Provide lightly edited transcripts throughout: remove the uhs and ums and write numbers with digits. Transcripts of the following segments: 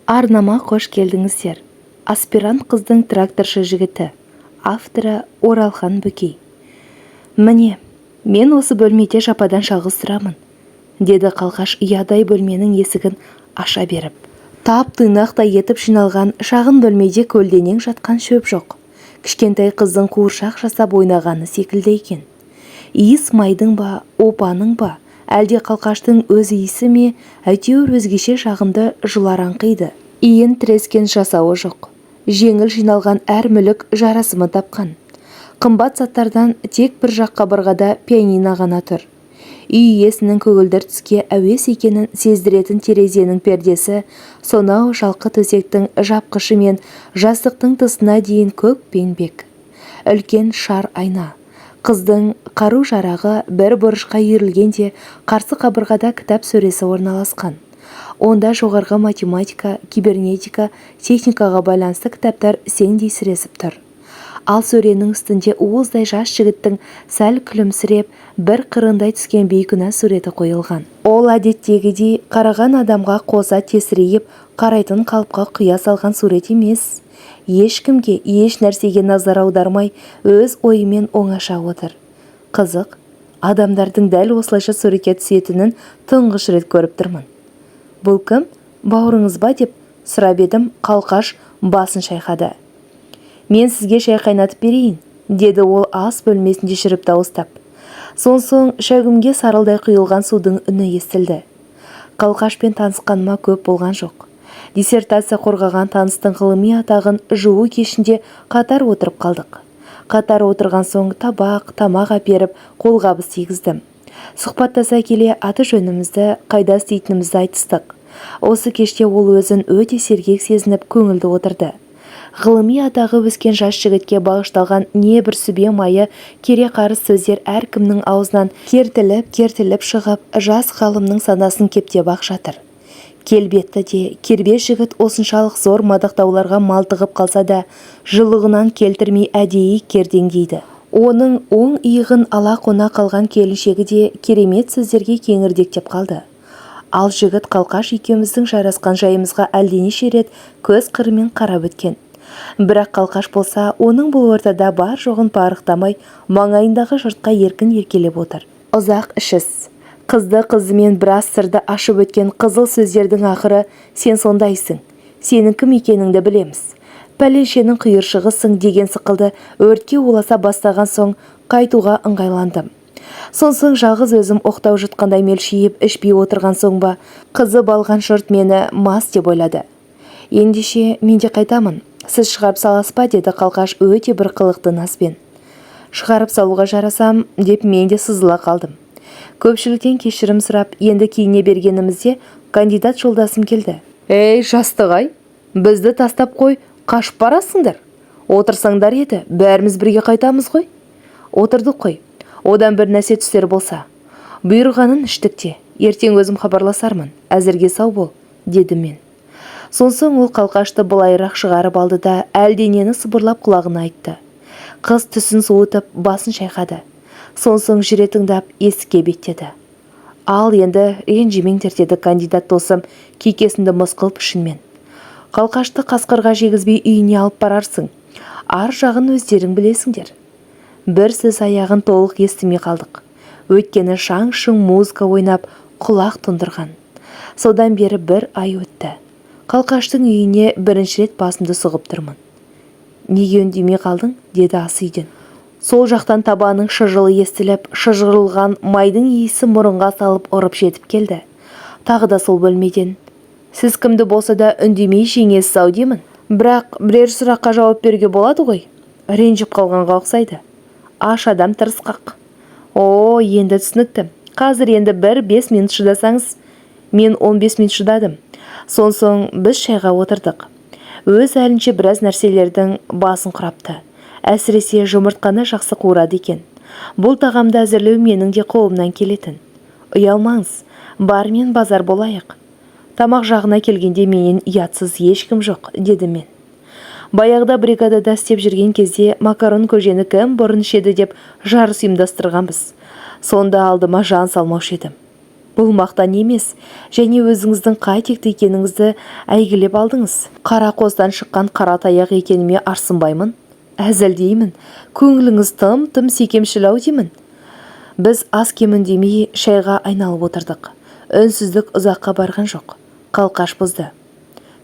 Арнама қош келдіңіздер. Аспирант қыздың тракторшы жігіті. Авторы Оралхан Бөкей. Міне, мен осы бөлмеде жападан жалғыз тұрамын, деді қалқаш ұядай бөлменің есігін аша беріп. Тап-тұйнақтай етіп жиналған шағын бөлмеде көлденең жатқан шөп жоқ. Кішкентай қыздың қуыршақ жасап ойнағаны секілді екен. Иіс майдың ба, опаның ба, әлде қалқаштың өз иісі ме, әйтеуір өзгеше жағымды жылар аңқиды. Иін тірескен жасауы жоқ. Жеңіл жиналған әр мүлік жарасымы тапқан. Қымбат заттардан тек бір жақ қабырғада пианино ғана тұр. Үй иесінің көгілдір түске әуес екенін сездіретін терезенің пердесі, сонау жалқы төсектің жапқышы мен жастықтың тысына дейін көк пеңбек. Үлкен шар айна. Қыздың қару-жарағы бір бұрышқа иірілгенде қарсы қабырғада кітап сөресі орналасқан. Онда жоғарғы математика, кибернетика, техникаға байланысты кітаптар сеңдей сіресіп тұр. Ал сөренің үстінде уыздай жас жігіттің сәл күлімсіреп, бір қырындай түскен бейкүнә суреті қойылған. Ол әдеттегідей қараған адамға қоса тесірейіп, қарайтын қалыпқа құя салған сурет емес. Ешкімге, еш нәрсеге назар аудармай, өз ойымен оңаша отыр. Қызық, адамдардың дәл осылайша суретке түсетінін тұңғыш рет көріп тұрмын. Бұл кім? Бауырыңыз ба деп сұрап едім, қалқаш басын шайқады. Мен сізге шай қайнатып берейін, деді ол ас бөлмесінде жүріп дауыстап. Соң шәугімге сарылдай құйылған судың үні естілді. Қалқашпен танысқаныма көп болған жоқ. Диссертация қорғаған таныстың ғылыми атағын жуу кешінде қатар отырып қалдық. Қатар отырған соң табақ, тамақ әперіп, қолғабыс тигіздім. Сұхбаттаса келе аты жөнімізді, қайда істейтінімізді айтыстық. Осы кеште ол өзін өте сергек сезініп көңілді отырды. Ғылыми атағы өскен жас жігітке бағышталған небір сүбе майы кере-қарыс сөздер әркімнің аузынан кертіліп шығып, жас ғалымның санасын кептеп ақ жатыр. Келбетті де, кербез жігіт осыншалық зор мадақтауларға малтығып қалса да, жылығынан келтірмей әдейі кердеңдейді. Оның оң иығын ала қона қалған келіншегі де керемет сөздерге кеңірдектеп қалды. Ал жігіт қалқаш екеуміздің жарасқан жайымызға әлденеше рет көз қырымен қарап өткен. Бірақ қалқаш болса, оның бұл ортада бар жоғын парықтамай, маңайындағы жұртқа еркін еркелеп отыр. Ұзақ ішіс. Қызды-қызымен біраз сырды ашып өткен қызыл сөздердің ақыры, сен сондайсың, сенің кім екеніңді білеміз. Пәленшенің құйыршығысың деген сықылды өртке оласа бастаған соң қайтуға ыңғайландым. Соң жалғыз өзім оқтау жұтқандай мелшиіп ішпей отырған соң ба, қызып алған жұрт мені мас деп ойлады. Ендеше мен де қайтамын, сіз шығарып саласыз ба, деді қалқаш өте бір қылықты наспен. Шығарып салуға жарасам деп мен де сызыла қалдым. Көпшіліктен кешірім сұрап, енді киіне бергенімізде кандидат жолдасым келді. Ей, жастығай, бізді тастап қой, қашып барасыңдар. Отырсаңдар еді, бәріміз бірге қайтамыз ғой. Отырдық қой, одан бір нәрсе түстер болса. Бұйырғанын іштікте, ертең өзім хабарласармын, әзірге сау бол, деді мен. Соң ол қалқашты былайырақ шығарып алды да, әлденені сыбырлап құлағына айтты. Қыз түсін суытып, басын шайқады. Соң жүре тыңдап есікке беттеді. Ал енді ренжімеңдер, деді кандидат досым кекесінді мысқыл пішінмен. Қалқашты қасқырға жегізбей үйіне алып барарсың. Ар жағын өздерің білесіңдер. Бір сөз аяғын толық естімей қалдық. Өйткені шаң-шұң музыка ойнап құлақ тұндырған. Содан бері бір ай өтті. Қалқаштың үйіне бірінші рет басымды сұғып тұрмын. Неге үндемей қалдың, деді ас үйден. Сол жақтан табаның шыжылы естіліп, шыжғырылған майдың иісі мұрынға салып ұрып жетіп келді. Тағы да сол бөлмеден. Сіз кімді болса да үндемей жеңесіз ау деймін. Бірақ бірер сұраққа жауап беруге болады ғой. Ренжіп қалғанға ұқсайды. Аш адам тырысқақ. О, енді түсінікті. Қазір енді 1-5 минут шыдасаңыз. Мен 15 минут шыдадым. Соң біз шайға отырдық. Өз әлінше біраз нәрселердің басын құрапты. Әсіресе жұмыртқаны жақсы қуырады екен. Бұл тағамды әзірлеу менің де қолымнан келетін. Ұялмаңыз, бар мен базар болайық. Тамақ жағына келгенде менен ұятсыз ешкім жоқ, деді мен. Баяғыда бригадада істеп жүрген кезде макарон көжені кім бұрын ішеді деп жарыс ұйымдастырғанбыз. Сонда алдыма жан салмаушы едім. Бұл мақтан емес, және өзіңіздің қай текті екеніңізді әйгілеп алдыңыз. Қара қоздан шыққан қара таяқ екеніме арсынбаймын, әзілдеймін, көңіліңіз тым секемшіл-ау деймін. Біз аз кемін демей шайға айналып отырдық. Үнсіздік ұзаққа барған жоқ. Қалқаш бұзды.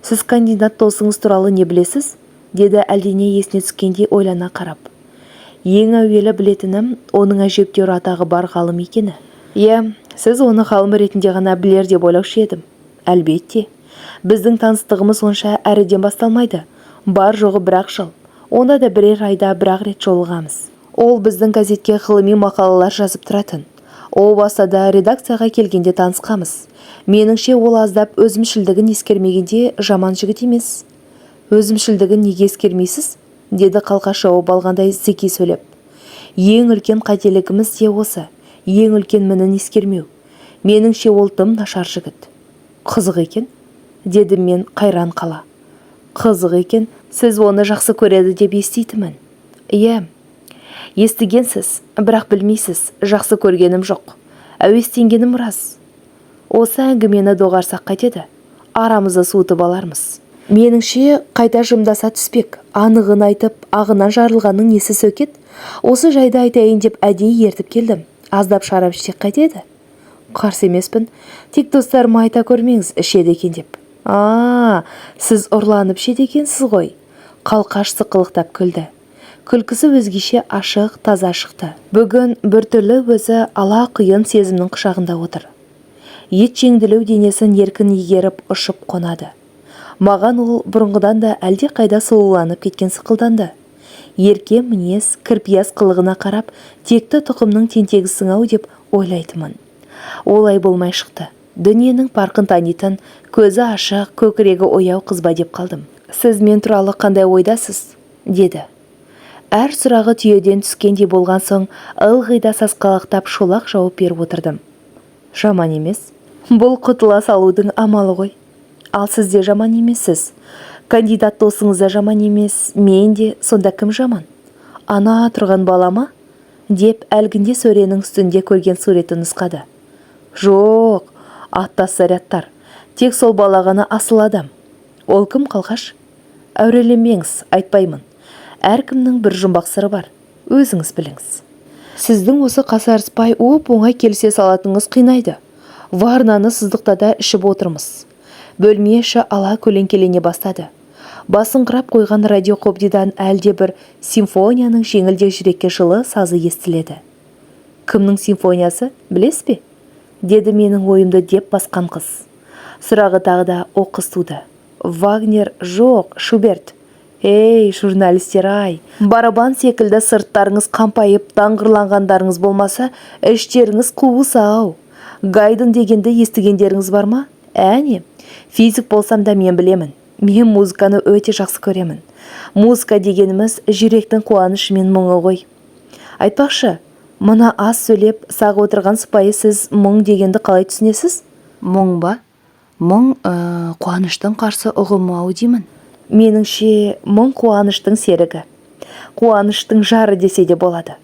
Сіз кандидат досыңыз туралы не білесіз? Деді әлдене есіне түскендей ойлана қарап. Ең әуелі білетінім, оның әжептәуір атағы бар ғалым екені. Сіз оны ғалым ретінде ғана білер деп ойлаушы едім. Әлбетте, біздің таныстығымыз онша әріден басталмайды. Бар жоғы бір-ақ жыл. Онда да бірер айда бір-ақ рет жолығамыз. Ол біздің газетке ғылыми мақалалар жазып тұратын. О бастада редакцияға келгенде танысқамыз. Меніңше ол аздап өзімшілдігін ескермегенде жаман жігіт емес. Өзімшілдігін неге ескермейсіз? Деді Қалқаш жауап алғандай зеки сөйлеп. Ең үлкен қателігіміз де осы. Ең үлкен мінін ескермеу. Меніңше ол тым нашар жігіт. Қызық екен? Дедім мен қайран қала. Қызық екен, сіз оны жақсы көреді деп еститімін. Естігенсіз, бірақ білмейсіз, жақсы көргенім жоқ. Әуестенгенім рас. Осы әңгімені доғарсақ қайтеді. Арамызды суытып алармыз. Меніңше қайта жымдаса түспек. Анығын айтып, ағынан жарылғанның несі сөкет? Осы жайды айтайын деп әдейі ертіп келдім. Аздап шарап ішсек қайтеді? Қарсы емеспін. Тек достарыма айта көрмеңіз, ішеді екен деп. Сіз ұрланып ішеді екенсіз ғой. Қалқаш сықылықтап күлді. Күлкісі өзгеше ашық, таза шықты. Бүгін біртүрлі өзі ала қиын сезімнің құшағында отыр. Ет жеңділеу денесін еркін егеріп ұшып қонады. Маған ол бұрынғыдан да әлде қайда сұлуланып кеткен сықылданды. Ерке мінез, кірпияз қылығына қарап, текті тұқымның тентегісің-ау деп ойлайтымын. Олай болмай шықты. Дүниенің парқын танитын, көзі ашық, көкірегі ояу қызба деп қалдым. Сіз мен туралы қандай ойдасыз? Деді. Әр сұрағы түйеден түскендей болған соң, ылғида сасқалақтап шолақ жауап беріп отырдым. Жаман емес. Бұл құтыла салудың амалы ғой. Ал сіз де жаман емессіз. Кандидат досыңыз да жаман емес, мен де, сонда кім жаман? Ана тұрған бала ма? Деп әлгінде сөренің үстінде көрген суреті нұсқады. Жоқ, аттас зарядтар. Тек сол бала ғана асыл адам. Ол кім, Қалқаш? Әуреленбеңіз, айтпаймын. Әркімнің бір жұмбақ сыры бар. Өзіңіз біліңіз. Сіздің осы қасарыспай оп-оңай келісе салатыныңыз қинайды. Варнаны сыздықта да ішіп отырмыз. Бөлме іші ала көлеңкелене бастады. Басыңқырап қойған радиоқобдидан әлде бір симфонияның жеңілде жүрекке жылы сазы естіледі. Кімнің симфониясы, білес пе? Деді менің ойымды деп басқан қыз. Сұрағы тағы да оқыс туды. Вагнер, жоқ, Шуберт. Журналистер-ай, барабан секілді сырттарыңыз қампайып, даңғырланғандарыңыз болмаса, іштеріңіз қуыс-ау. Гайдын дегенді естігендеріңіз бар ма? Әне, физик болсам да мен білемін. Мен музыканы өте жақсы көремін. Музыка дегеніміз жүректің қуанышы мен мұңы ғой. Айтпақшы, мына аз сөйлеп, сақ отырған сыпайы сіз мұң дегенді қалай түсінесіз? Мұң ба? Мұң қуаныштың қарсы ұғымы-ау деймін. Меніңше, мұң қуаныштың серігі. Қуаныштың жары десе де болады.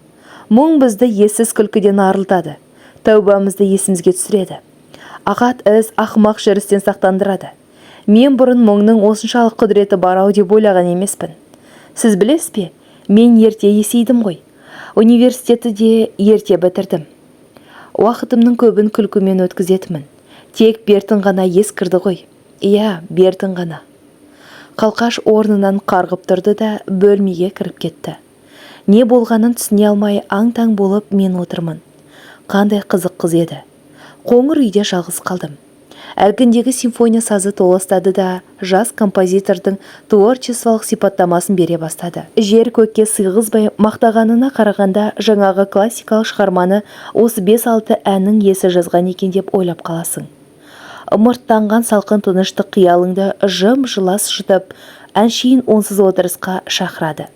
Мұң бізді ессіз күлкіден арылтады. Тәубамызды есімізге түсіреді. Ағат із ақымақ жүрістен сақтандырады. Мен бұрын мұңның осыншалық құдіреті бар-ау деп ойлаған емеспін. Сіз білесіз бе, мен ерте есейдім ғой. Университетті де ерте бітірдім. Уақытымның көбін күлкімен өткізетімін. Тек бертін ғана ескірді ғой. Бертін ғана. Қалқаш орнынан қарғып тұрды да бөлмеге кіріп кетті. Не болғанын түсіне алмай аң-таң болып мен отырмын. Қандай қызық қыз еді. Қоңыр үйде жалғыз қалдым. Әлгіндегі симфония сазы толастады да жас композитордың творчестволық сипаттамасын бере бастады. Жер көкке сыйғызбай мақтағанына қарағанда жаңағы классикалық шығарманы осы 5-6 әннің иесі жазған екен деп ойлап қаласың. Ымырттанған салқын тыныштық қиялыңды жым-жылас жұтып, әншейін онсыз отырысқа шақырады.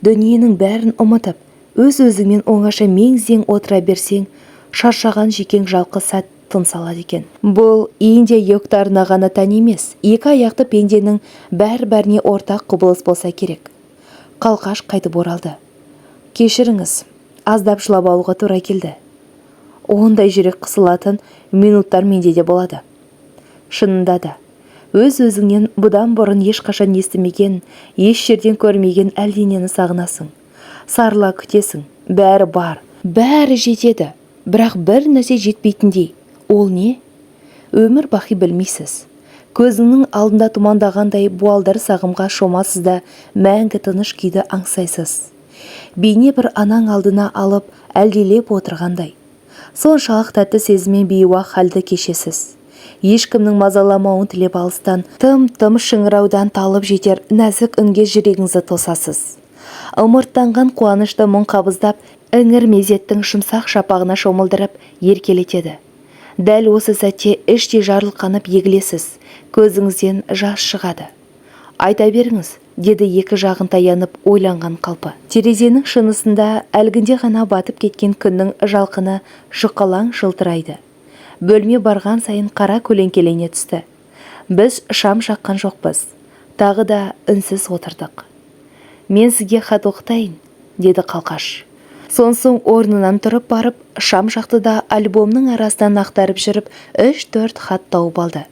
Дүниенің бәрін ұмытып, өз-өзіңмен оңаша мең-зең отыра берсең, шаршаған жекең жалқы сәт тыныс алады екен. Бұл Индия йогтарына ғана тән емес, екі аяқты пенденің бәріне ортақ құбылыс болса керек. Қалқаш қайтып оралды. Кешіріңіз, аздап жылап алуға тура келді. ондай жүрек қысылатын минуттар менде де болады. Шынында да, өз-өзіңнен бұдан бұрын ешқашан естімеген, еш жерден көрмеген әлденені сағынасың. Сарыла күтесің, бәрі бар, бәрі жетеді, бірақ бір нәрсе жетпейтіндей. Ол не? Өмір бақи білмейсіз. Көзіңнің алдында тұмандағандай буалдар сағымға шомасыз да мәңгі тыныш күйді аңсайсыз. Бейне бір анаң алдына алып әлдилеп отырғандай. Соншалық тәтті сезіммен бейуақ халді кешесіз. Ешкімнің мазаламауын тілеп алыстан, тым-тым шыңыраудан талып жетер нәзік үнге жүрегіңізді тосасыз. Ымырттанған қуанышты мұң қабыздап, іңір мезеттің жұмсақ шапағына шомылдырып еркелетеді. Дәл осы сәтте іште жарылқанып егілесіз, көзіңізден жас шығады. Айта беріңіз, деді екі жағын таянып ойланған қалпы. Терезенің шынысында әлгінде ғана батып кеткен күннің жалқыны жұқалаң жылтырайды. Бөлме барған сайын қара көлеңкелене түсті. Біз шам жаққан жоқпыз. Тағы да үнсіз отырдық. Мен сізге хат оқытайын, деді Қалқаш. Сонсоң орнынан тұрып барып, шам жақты да альбомның арасынан ақтарып жүріп 3-4 хат тауып алды.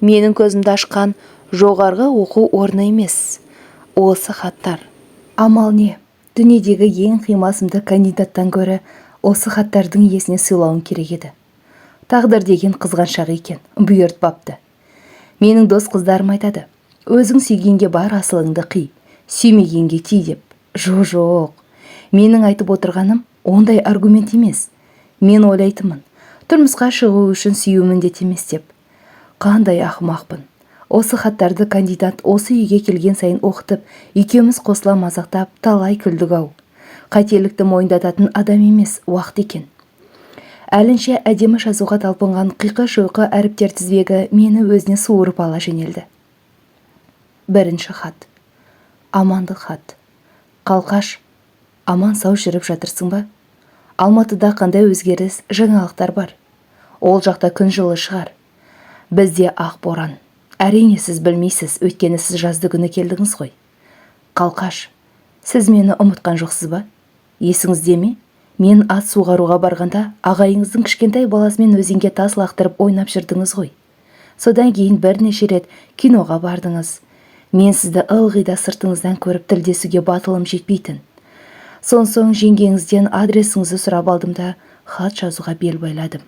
Менің көзімді ашқан жоғарғы оқу орны емес. Осы хаттар. Амал не? Дүниедегі ең қимасымды кандидаттан гөрі осы хаттардың иесіне сыйлауым керек еді. Тағдыр деген қызғаншақ екен, бұйыртпапты. Менің дос қыздарым айтады, өзің сүйгенге бар асылыңды қи, сүймегенге ти деп. Жоқ. Менің айтып отырғаным ондай аргумент емес. Мен ойлайтынмын, тұрмысқа шығу үшін сүю міндет емес деп. Қандай ақымақпын. Осы хаттарды кандидат осы үйге келген сайын оқытып, екеуміз қосыла мазақтап, талай күлдік-ау. Қателікті мойындататын адам емес, уақыт екен. Әлінше әдемі жазуға талпынған қиқы-шойқы әріптер тізбегі мені өзіне суырып ала жөнелді. Бірінші хат. Амандық хат. Қалқаш, аман сау жүріп жатырсың ба? Алматыда қандай өзгеріс, жаңалықтар бар? Ол жақта күн жылы шығар. Бізде ақ боран. Әрине сіз білмейсіз, өйткені сіз жазды күні келдіңіз ғой. Қалқаш, сіз мені ұмытқан жоқсыз ба? Есіңізде ме? Мен ат суғаруға барғанда ағайыңыздың кішкентай баласымен өзенге тас лақтырып ойнап жүрдіңіз ғой. Содан кейін бірнеше рет киноға бардыңыз. Мен сізді ылғи да сыртыңыздан көріп тілдесуге батылым жетпейтін. Сонсоң жеңгеңізден адресіңізді сұрап алдым да хат жазуға бел байладым.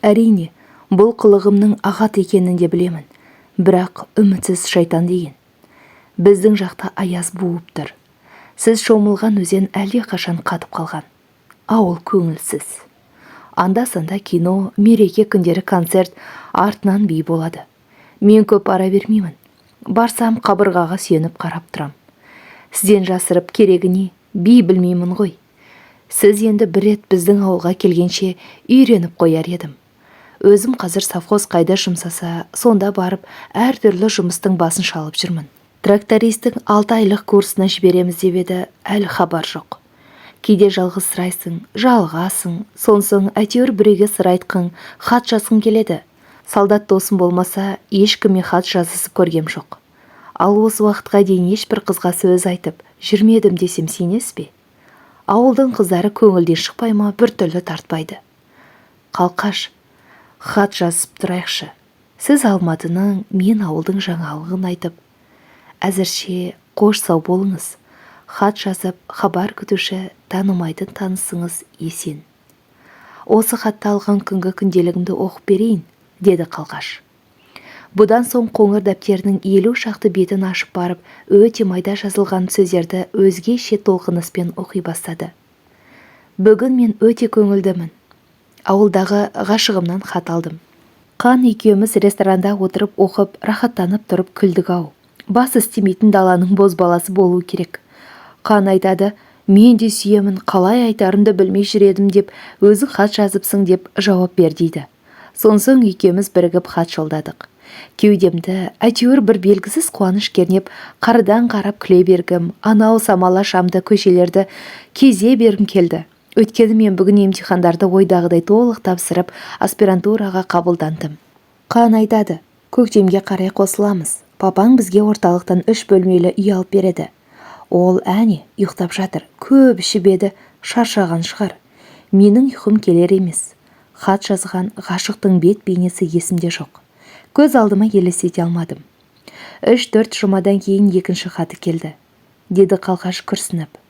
Әрине, бұл қылығымның ағат екенін де білемін. Бірақ үмітсіз шайтан деген. Біздің жақта аяз буып тұр. Сіз шомылған өзен әлде қашан қатып қалған. Ауыл көңілсіз. Анда-санда кино, мереке күндері концерт, артынан би болады. Мен көп ара бермеймін. Барсам қабырғаға сүйеніп қарап тұрам. Сізден жасырып керегі не? Би білмеймін ғой. Сіз енді бір рет біздің ауылға келгенше үйреніп қояр едім. Өзім қазір совхоз қайда жұмсаса, сонда барып әртүрлі жұмыстың басын шалып жүрмін. Трактористің 6 айлық курсына жібереміз деп еді, әлі хабар жоқ. Кейде жалғыз сұрайсың, жалғасың, сонсоң әйтеуір біреуге сыр айтқың, хат жазғың келеді. Солдат досым болмаса, ешкімге хат жазысып көргем жоқ. Ал осы уақытқа дейін ешбір қызға сөз айтып жүрмедім десем сенесіз бе? Ауылдың қыздары көңілден шықпай ма, біртүрлі тартпайды. Қалқаш, хат жазып тұрайықшы. Сіз Алматының, мен ауылдың жаңалығын айтып. Әзірше қош сау болыңыз. Хат жазып, хабар күтуші, танымайтын танысыңыз есен. Осы хатты алған күнгі күнделігімді оқып берейін, деді Қалқаш. Бұдан соң қоңыр дәптерінің 50 шақты бетін ашып барып, өте майда жазылған сөздерді өзгеше толқыныспен оқи бастады. Бүгін мен өте көңілдімін. Ауылдағы ғашығымнан хат алдым. Қан екеуміз ресторанда отырып оқып, рахаттанып тұрып күлдік-ау. Бас істемейтін даланың бозбаласы болу керек. Қан айтады, мен де сүйемін, қалай айтарымды білмей жүредім деп, өзің хат жазыпсың деп жауап бер дейді. Сонсоң екеуміз бірігіп хат жолдадық. Кеудемді әйтеуір бір белгісіз қуаныш кернеп, қардан қарап күле бергім, анау самала шамды көшелерді кезе бергім келді. Өйткені мен бүгін емтихандарды ойдағыдай толық тапсырып, аспирантураға қабылдандым. Қан айтады, көктемге қарай қосыламыз. Папаң бізге орталықтан 3 бөлмелі үй алып береді. Ол әне ұйықтап жатыр, көп ішіп еді, шаршаған шығар. Менің ұйқым келер емес. хат жазған ғашықтың бет бейнесі есімде жоқ. Көз алдыма елестете алмадым. 3-4 жұмадан кейін екінші хаты келді, деді Қалқаш күрсініп.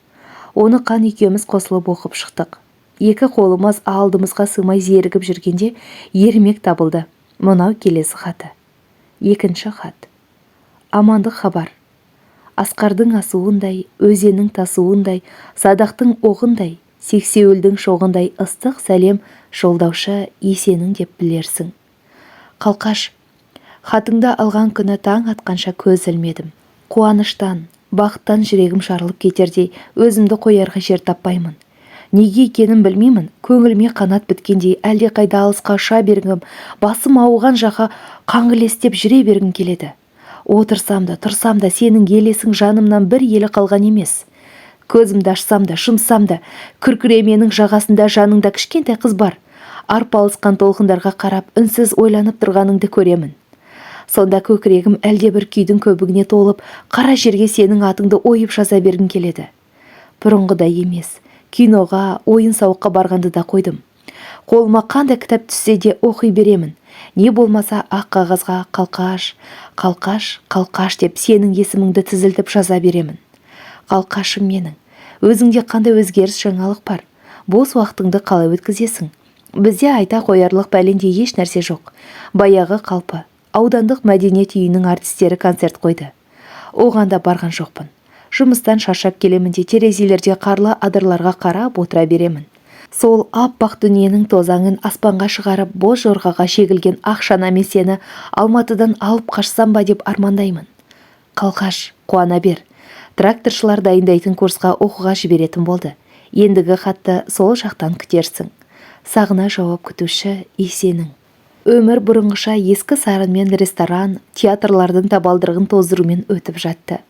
Оны Қан екеуміз қосылып оқып шықтық. Екі қолымыз алдымызға сыймай зерігіп жүргенде ермек табылды. Мынау келесі хаты. Екінші хат. Амандық хабар. Асқардың асуындай, өзеннің тасуындай, садақтың оғындай, сексеуілдің шоғындай ыстық сәлем жолдаушы есенің деп білерсің. Қалқаш, хатыңды алған күні таң атқанша көз ілмедім. Қуаныштан, бақыттан жүрегім жарылып кетердей өзімді қоярға жер таппаймын. Неге екенін білмеймін, көңіліме қанат біткендей әлде қайда алысқа ұша бергім, басым ауған жаққа қаңғілестеп жүре бергім келеді. Отырсам да, тұрсам да сенің елесің жанымнан бір елі қалған емес. Көзімді ашсам да, шымсам да, күркіременің жағасында жаныңда кішкентай қыз бар. Арпалысқан толқындарға қарап, үнсіз ойланып тұрғаныңды көремін. Сонда көкірегім әлде бір күйдің көбігіне толып, қара жерге сенің атыңды ойып жаза бергім келеді. Бұрынғыдай емес, киноға, ойын-сауыққа барғанды да қойдым. Қолыма қандай кітап түссе де оқи беремін. Не болмаса ақ қағазға Қалқаш, Қалқаш, Қалқаш деп сенің есіміңді тізілтіп жаза беремін. Қалқашым менің, өзіңде қандай өзгеріс жаңалық бар? Бос уақытыңды қалай өткізесің? Бізде айта қоярлық бәлендей еш нәрсе жоқ. Баяғы қалпы, аудандық мәдениет үйінің артистері концерт қойды. Оған да барған жоқпын. Жұмыстан шаршап келемін де терезелерде қарлы адырларға қарап отыра беремін. Сол аппақ дүниенің тозаңын аспанға шығарып, боз жорғаға шегілген ақ шанамен сені Алматыдан алып қашсам ба деп армандаймын. Қалқаш, қуана бер. Тракторшылар дайындайтын курсқа оқуға жіберетін болды. Ендігі хатты сол жақтан күтерсің. Сағына жауап күтуші Есенің. Өмір бұрынғыша ескі сарынмен ресторан, театрлардың табалдырығын тоздырумен өтіп жатты.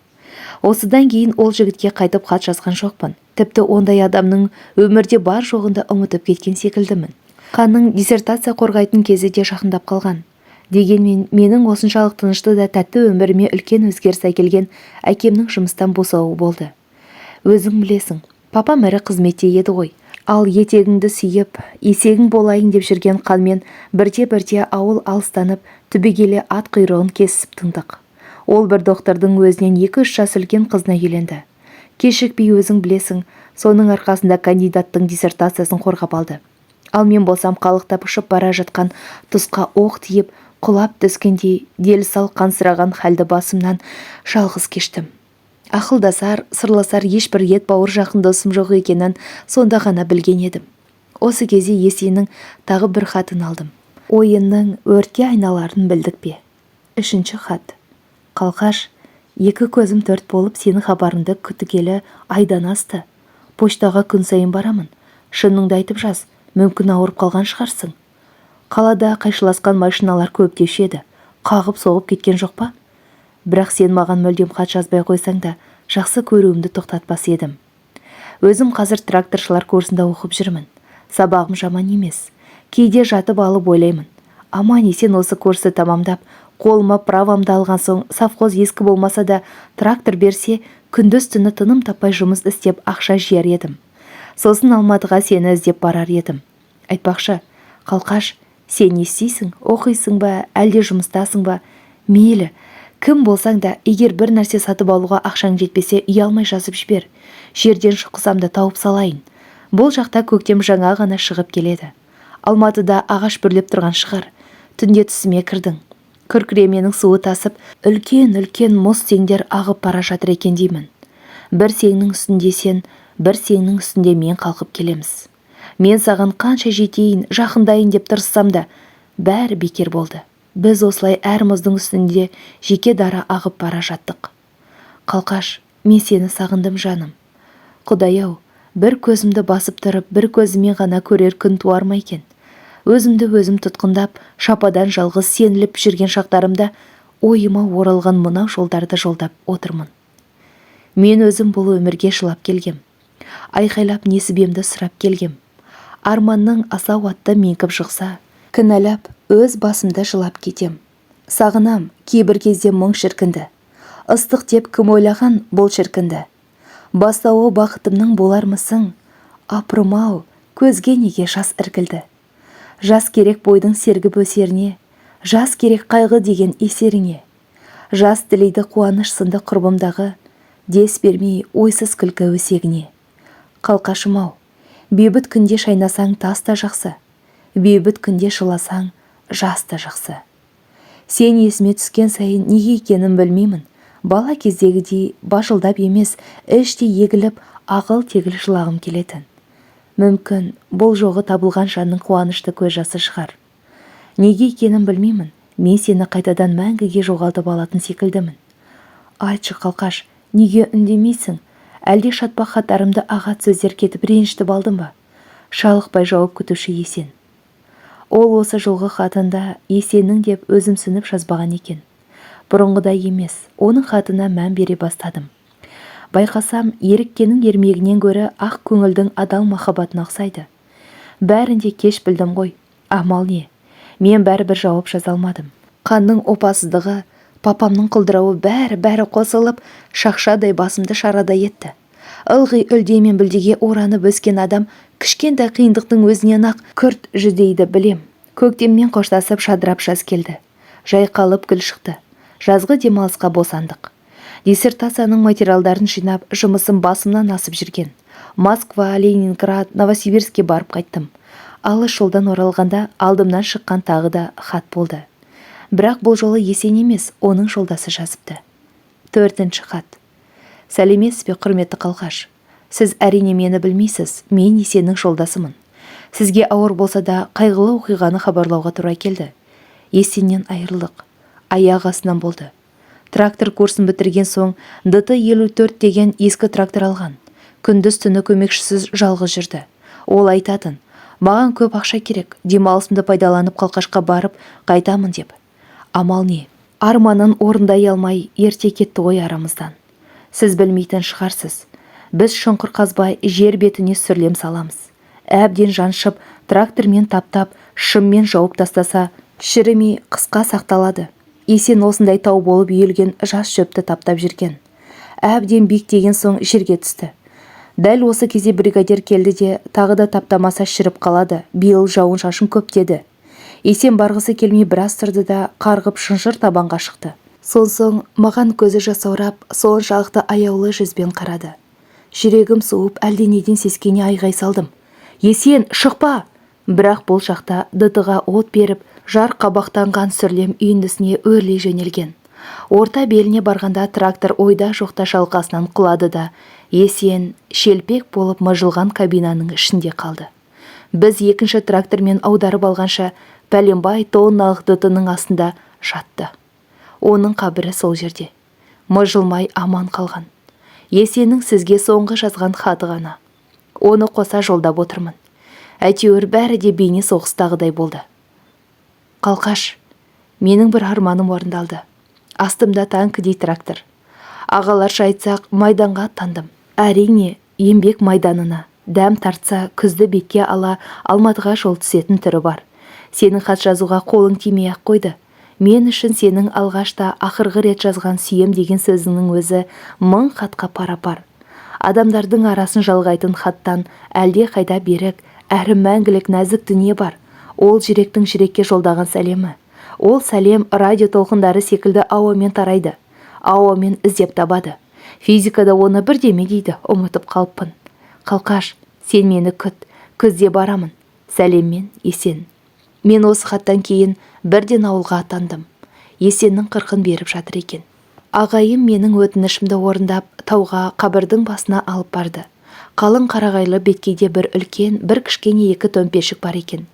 Осыдан кейін ол жігітке қайтып хат жазған жоқпын. Тіпті ондай адамның өмірде бар жоғында ұмытып кеткен секілдімін. Қанның диссертация қорғайтын кезі де жақындап қалған. Дегенмен менің осыншалық тынышты да тәтті өміріме үлкен өзгеріс әкелген әкемнің жұмыстан босауы болды. Өзің білесің, папам ірі қызметте еді ғой. Ал етегіңді сүйіп, есегің болайын деп жүрген Қанмен бірте-бірте ауыл алыстанып, түбегейлі ат құйрығын кесіп тыңдық. Ол бір доктордың өзінен 2-3 жас үлкен қызына үйленді. Кешікпей өзің білесің, соның арқасында кандидаттың диссертациясын қорғап алды. Ал мен болсам қалықтап ұшып бара жатқан тұсқа оқ тиіп, құлап түскендей дел-сал қансыраған халді басымнан жалғыз кештім. Ақылдасар, сырласар ешбір ет бауыр жақын досым жоқ екенін сонда ғана білген едім. Осы кезде Есеннің тағы бір хатын алдым. Ойынның өртке айналарын білдік пе? 3-ші хат. Қалқаш, екі көзім төрт болып сенің хабарыңды күтігелі айдан асты. Поштаға күн сайын барамын. Шыныңды айтып жаз, мүмкін ауырып қалған шығарсың. Қалада қайшыласқан машиналар көп деуші еді. Қағып соғып кеткен жоқ па? Бірақ сен маған мүлдем хат жазбай қойсаң да, жақсы көруімді тоқтатпас едім. Өзім қазір тракторшылар курсында оқып жүрмін. Сабағым жаман емес. Кейде жатып алып ойлаймын. Аман есен осы курсты тамамдап, қолыма правамды алған соң, совхоз ескі болмаса да трактор берсе, күндіз түні тыным таппай жұмыс істеп ақша жияр едім. Сосын Алматыға сені іздеп барар едім. Айтпақшы, Қалқаш, сен не істейсің, оқисың ба, әлде жұмыстасың ба? Мейлі, кім болсаң да, егер бір нәрсе сатып алуға ақшаң жетпесе, ұялмай жазып жібер. Жерден шықсам да тауып салайын. Бұл жақта көктем жаңа ғана шығып келеді. Алматыда ағаш бүрлеп тұрған шығар. Түнде түсіме кірдің. Күркіременің суы тасып, үлкен-үлкен мұз сеңдер ағып бара жатыр екен деймін. Бір сеңнің үстінде сен, бір сеңнің үстінде мен қалқып келеміз. Мен саған қанша жетейін, жақындайын деп тырыссам да, бәрі бекер болды. Біз осылай әр мұздың үстінде жеке дара ағып бара жаттық. Қалқаш, мен сені сағындым жаным. Құдай-ау, бір көзімді басып тұрып, бір көзімен ғана көрер күн туар ма екен? Өзімді өзім тұтқындап, шападан жалғыз сеніліп жүрген шақтарымда ойыма оралған мынау жолдарды жолдап отырмын. Мен өзім бұл өмірге жылап келгем. Айқайлап несібемді сұрап келгем. Арманның асау атты менкіп жықса, кінәлап өз басымды жылап кетем. Сағынам кейбір кезде мұң шіркінді. Ыстық деп кім ойлаған бұл шіркінді. Бастауы бақытымның болармысың? Апырым-ау, көзге неге жас іркілді. Жас керек бойдың сергіп өсеріне, жас керек қайғы деген есеріңе. Жас тілейді қуаныш сынды құрбымдағы, дес бермей ойсыз күлкі өсегіне. Қалқашым-ау, бейбіт күнде шайнасаң тас та жақсы, бейбіт күнде шыласаң жас та жақсы. Сен есіме түскен сайын неге екенін білмеймін. Бала кездегідей бажылдап емес, іштей егіліп, ағыл-тегіл жылағым келетін. Мүмкін, бұл жоғы табылған жанның қуанышты көз жасы шығар. Неге екенін білмеймін. Мен сені қайтадан мәңгіге жоғалтып алатын секілдімін. Айтшы қалқаш, неге үндемейсің? Әлде шатпақ хаттарымды ағат сөздер кетіп ренжітіп алдым ба? Шалықпай жауап күтуші Есен. Ол осы жылғы хатында Есеннің деп өзімсініп жазбаған екен. Бұрынғыдай емес, оның хатына мән бере бастадым. Байқасам, еріккенің ермегінен гөрі ақ көңілдің адал махаббатына ұқсайды. Бәрінде кеш білдім ғой. Амал не? Мен бәрібір жауап жаза алмадым. Қанның опасыздығы, папамның құлдырауы бәрі қосылып, шақшадай басымды шарадай етті. Ылғи үлде мен білдеге оранып өскен адам кішкентай қиындықтың өзінен ақ күрт жүдейді білем. Көктеммен қоштасып шадырап жаз келді. Жайқалып гүл шықты. Жазғы демалысқа босандық. Диссертацияның материалдарын жинап, жұмысым басымнан асып жүрген. Москва, Ленинград, Новосибирскке барып қайттым. Алыс жолдан оралғанда алдымнан шыққан тағы да хат болды. Бірақ бұл жолы Есен емес, оның жолдасы жазыпты. 4-ші хат. Сәлеметсіз бе, құрметті қалқаш. Сіз әрине мені білмейсіз, мен Есеннің жолдасымын. Сізге ауыр болса да қайғылы оқиғаны хабарлауға тура келді. Есеннен айырылдық. Аяқ астынан болды. Трактор курсын бітірген соң ДТ-54 деген ескі трактор алған. Күндіз түні көмекшісіз жалғыз жүрді. Ол айтатын, маған көп ақша керек, демалысымды пайдаланып қалқашқа барып қайтамын деп. Амал не? Арманын орындай алмай ерте кетті ғой арамыздан. Сіз білмейтін шығарсыз. Біз шұңқыр қазбай жер бетіне сүрлем саламыз. Әбден жаншып, трактормен таптап, шыммен жауып тастаса, шірімей қысқа сақталады. Есен осындай тау болып үйілген жас шөпті таптап жүрген. Әбден биіктеген соң жерге түсті. Дәл осы кезде бригадир келді де, тағы да таптамаса шіріп қалады. Биыл жауын шашын көп деді. Есен барғысы келмей біраз тұрды да қарғып шынжыр табанға шықты. Соң маған көзі жасаурап, соншалықты аяулы жүзбен қарады. Жүрегім суып, әлденеден сескене айғай салдым. Есен, шықпа! Бірақ бұл шақта ДТ-ға от беріп, жар қабақтанған сүрлем үйіндісіне өрлей жөнелген. Орта беліне барғанда трактор ойда жоқта шалқасынан құлады да, Есен шелпек болып мыжылған кабинаның ішінде қалды. Біз екінші трактормен аударып алғанша пәленбай тонналық ДТ-ның астында жатты. Оның қабірі сол жерде. Мыжылмай аман қалған. Есеннің сізге соңғы жазған хаты ғана. Оны қоса жолдап отырмын. Әйтеуір бәрі де бейне соғыстағыдай болды. Қалқаш, менің бір арманым орындалды. Астымда танкідей трактор. Ағаларша айтсақ, майданға аттандым. Әрине, еңбек майданына. Дәм тартса, күзді бетке ала Алматыға жол түсетін түрі бар. Сенің хат жазуға қолың тимей-ақ қойды. Мен үшін сенің алғашта ақырғы рет жазған сүйем деген сөзіңнің өзі 1000 хатқа пара-пар. Адамдардың арасын жалғайтын хаттан әлде қайда берік, әрі мәңгілік нәзік дүние бар. Ол жүректің жүрекке жолдаған сәлемі. Ол сәлем радио толқындары секілді ауамен тарайды. Ауамен іздеп табады. Физикада оны бірдеме дейді, ұмытып қалыппын. Қалқаш, сен мені күт, күзде барамын. Сәлеммен, Есен. Мен осы хаттан кейін бірден ауылға аттандым. Есеннің қырқын беріп жатыр екен. Ағайым менің өтінішімді орындап, тауға қабірдің басына алып барды. Қалың қарағайлы беткейде бір үлкен, бір кішкене екі төмпешік бар екен.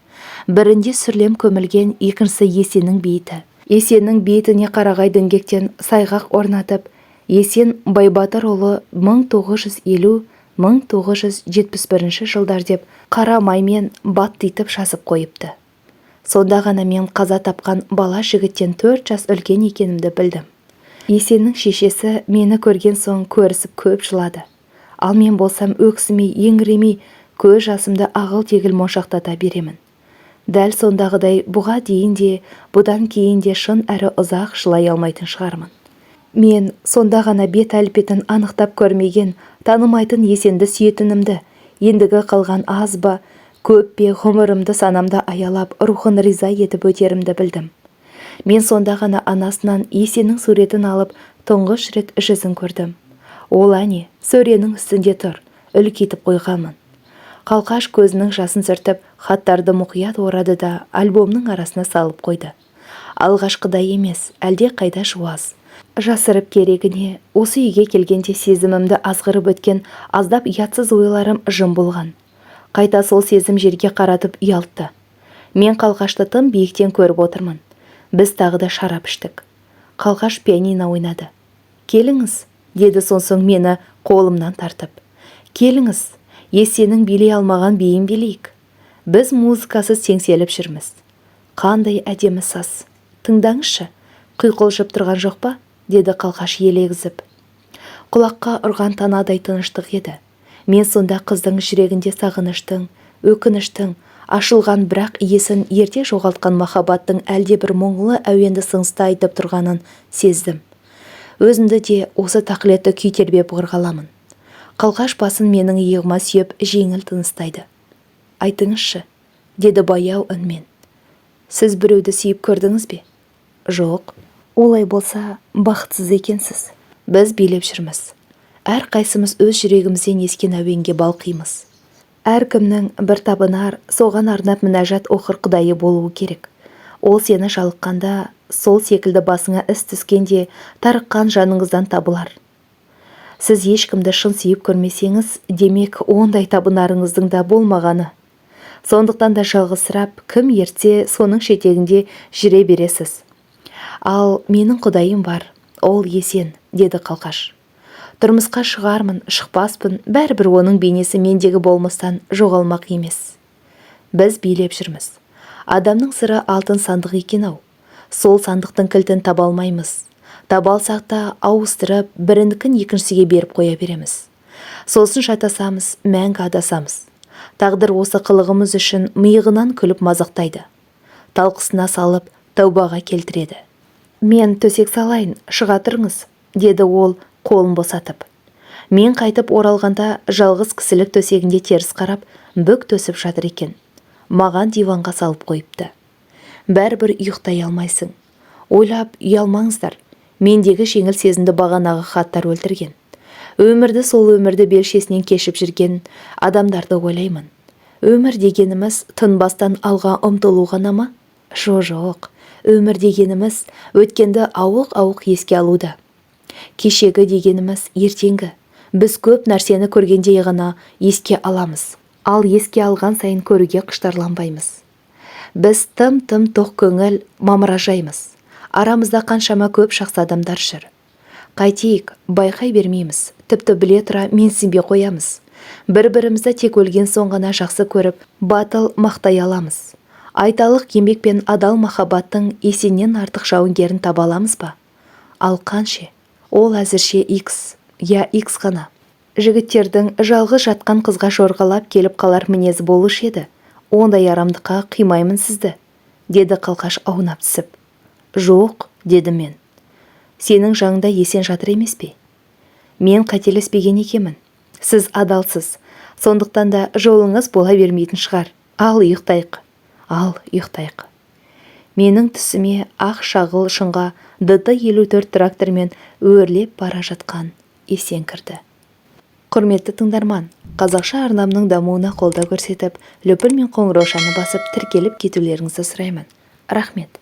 Бірінде сүрлем көмілген, екіншісі Есеннің бейіті. Есеннің бейітіне қарағай діңгектен сайғақ орнатып, Есен Байбатырұлы 1950-1971 жылдар деп қара маймен баттитып жазып қойыпты. Сонда ғана мен қаза тапқан бала жігіттен 4 жас үлкен екенімді білдім. Есеннің шешесі мені көрген соң көрісіп көп жылады. Ал мен болсам өксімей, еңіремей, көз жасымды ағыл-тегіл моншақтата беремін. Дәл сондағыдай бұға дейін де, бұдан кейін де шын әрі ұзақ жылай алмайтын шығармын. Мен сонда ғана бет әлпетін анықтап көрмеген, танымайтын Есенді сүйетінімді, ендігі қалған аз ба, Көп пе ғұмырымды санамда аялап, рухын риза етіп өтерімді білдім. Мен сонда ғана анасынан Есеннің суретін алып, тұңғыш рет жүзін көрдім. Ол әне, сөренің үстінде тұр, үлкейтіп қойғанмын. Қалқаш көзінің жасын сүртіп, хаттарды мұқият орады да альбомның арасына салып қойды. Алғашқыдай емес, әлде қайда жуас. Жасырып керегіне, осы үйге келгенде сезімімді азғырып өткен аздап ұятсыз ойларым жым болған. Қайта сол сезім жерге қаратып ұялтты. Мен Қалқашты тым биіктен көріп отырмын. Біз тағы да шарап іштік. Қалқаш пианино ойнады. «Келіңіз», деді сонсоң мені қолымнан тартып. «Келіңіз, Есеннің билей алмаған биін билейік. Біз музыкасыз теңселіп жүрміз. Қандай әдемі саз. Тыңдаңызшы, құйқылжып тұрған жоқ па?» деді Қалқаш елегізіп. Құлаққа ұрған танадай тыныштық еді. Мен сонда қыздың жүрегінде сағыныштың, өкініштің, ашылған бірақ иесін ерте жоғалтқан махаббаттың әлде бір мұңлы әуенді сыңсыта айтып тұрғанын сездім. Өзімді де осы тақылетті күй тербеп ырғаламын. Қалқаш басын менің иығыма сүйеп жеңіл тыныстайды. «Айтыңызшы», деді баяу үнмен. «Сіз біреуді сүйіп көрдіңіз бе?» «Жоқ». «Олай болса, бақытсыз екенсіз. Біз билеп жүрміз. Әр қайсымыз өз жүрегімізден ескен әуенге балқимыз. Әркімнің бір табынар, соған арнап мінәжат оқыр құдайы болуы керек. Ол сені жалыққанда, сол секілді басыңа іс түскенде тарыққан жаныңыздан табылар. Сіз ешкімді шын сүйіп көрмесеңіз, демек ондай табынарыңыздың да болмағаны. Сондықтан да жалғызсырап, кім ертсе соның шетегінде жүре бересіз. Ал менің құдайым бар, ол Есен», деді Қалқаш. «Тұрмысқа шығармын, шықпаспын, бәрібір оның бейнесі мендегі болмастан жоғалмақ емес. Біз билеп жүрміз. Адамның сыры алтын сандық екен-ау. Сол сандықтың кілтін таба алмаймыз. Таба алсақ та ауыстырып, бірінікін екіншісіге беріп қоя береміз. Сосын шатасамыз, мәңгі адасамыз. Тағдыр осы қылығымыз үшін миығынан күліп мазақтайды. Талқысына салып, тәубаға келтіреді. «Мен төсек салайын, шыға тұрыңыз», деді ол қолын босатып. Мен қайтып оралғанда жалғыз кісілік төсегінде теріс қарап, бүк төсіп жатыр екен. Маған диванға салып қойыпты. «Бәрібір ұйықтай алмайсың. Ойлап ұялмаңыздар. Мендегі жеңіл сезімді бағанағы хаттар өлтірген. Өмірді сол өмірді белшесінен кешіп жүрген адамдарды ойлаймын. Өмір дегеніміз тынбастан алға ұмтылу ғана ма? Жоқ. Өмір дегеніміз өткенді ауық-ауық еске алуда. Кешегі дегеніміз ертеңгі. Біз көп нәрсені көргенде ғана еске аламыз. Ал еске алған сайын көруге құштарланбаймыз. Біз тым-тым тоқ көңіл мамыражаймыз. Арамызда қаншама көп жақсы адамдар жүр. Қайтейік, байқай бермейміз. Тіпті біле тұра менсінбей қоямыз. Бір-бірімізді тек өлген соң ғана жақсы көріп, батыл мақтай аламыз. Айталық еңбек пен адал махаббаттың Есеннен артық жауынгерін таба аламыз ба? Ал қанше? Ол әзірше X, я X қана. Жігіттердің жалғыз жатқан қызға жорғалап келіп қалар мінезі болушы еді. Ондай арамдыққа қимаймын сізді, деді Қалқаш аунап түсіп. «Жоқ», деді мен. «Сенің жаныңда Есен жатыр емес пе?» «Мен қателеспеген екенмін. Сіз адалсыз. Сондықтан да жолыңыз бола бермейтін шығар. Ал ұйықтайық. Менің түсіме ақ шағыл шыңға ДТ-54 трактормен өрлеп бара жатқан Есен кірді. Құрметті тыңдарман, қазақша арнамның дамуына қолдау көрсетіп, лүпіл мен қоңыраушаны басып тіркеліп кетулеріңізді сұраймын. Рахмет.